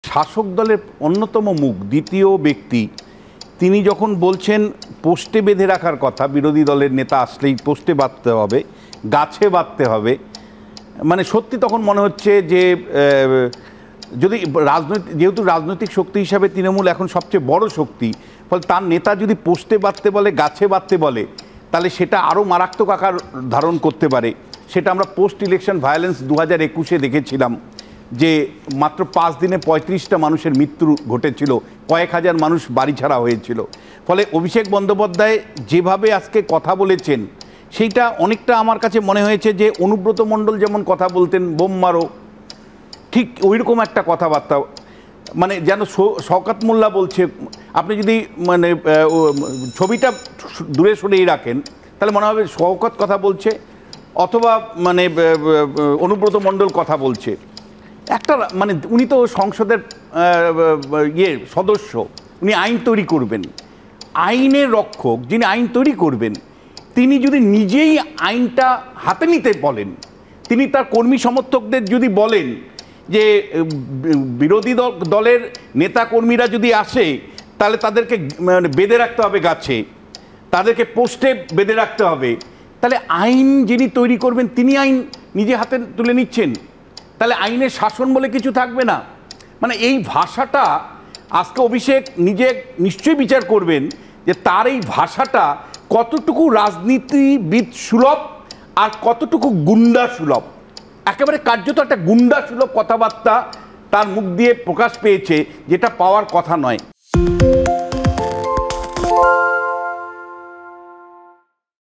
শাসক দলের অন্যতম মুখ দ্বিতীয় ব্যক্তি তিনি যখন বলছেন পোস্টে বেঁধে রাখার কথা, বিরোধী দলের নেতা আসলেই পোস্টে বাঁধতে হবে, গাছে বাঁধতে হবে, মানে সত্যি তখন মনে হচ্ছে যে যদি যেহেতু রাজনৈতিক শক্তি হিসাবে তৃণমূল এখন সবচেয়ে বড় শক্তি, ফলে তার নেতা যদি পোস্টে বাঁধতে বলে, গাছে বাঁধতে বলে, তাহলে সেটা আরও মারাত্মক আকার ধারণ করতে পারে। সেটা আমরা পোস্ট ইলেকশন ভায়োলেন্স 2021-এ দেখেছিলাম যে মাত্র 5 দিনে 35টা মানুষের মৃত্যু ঘটেছিল, কয়েক হাজার মানুষ বাড়ি ছাড়া হয়েছিল। ফলে অভিষেক বন্দ্যোপাধ্যায় যেভাবে আজকে কথা বলেছেন সেইটা অনেকটা আমার কাছে মনে হয়েছে যে অনুব্রত মণ্ডল যেমন কথা বলতেন বোম মারো, ঠিক ওইরকম একটা কথাবার্তা, মানে যেন শওকত মোল্লা বলছে। আপনি যদি মানে ছবিটা দূরে সরিয়ে রাখেন তাহলে মনে হবে শওকত কথা বলছে অথবা মানে অনুব্রত মণ্ডল কথা বলছে। একটা মানে উনি তো সংসদের সদস্য, উনি আইন তৈরি করবেন, আইনের রক্ষক যিনি আইন তৈরি করবেন তিনি যদি নিজেই আইনটা হাতে নিতে বলেন, তিনি তার কর্মী সমর্থকদের যদি বলেন যে বিরোধী দলের নেতা কর্মীরা যদি আসে তাহলে তাদেরকে বেঁধে রাখতে হবে গাছে, তাদেরকে পোস্টে বেঁধে রাখতে হবে, তাহলে আইন যিনি তৈরি করবেন তিনি আইন নিজে হাতে তুলে নিচ্ছেন, তাহলে আইনের শাসন বলে কিছু থাকবে না। মানে এই ভাষাটা আজকে অভিষেক নিজে নিশ্চয়ই বিচার করবেন যে তার এই ভাষাটা কতটুকু রাজনীতিবিদ সুলভ আর কতটুকু গুন্ডা সুলভ। একেবারে কার্যত একটা গুন্ডা সুলভ কথাবার্তা তার মুখ দিয়ে প্রকাশ পেয়েছে, যেটা পাওয়ার কথা নয়।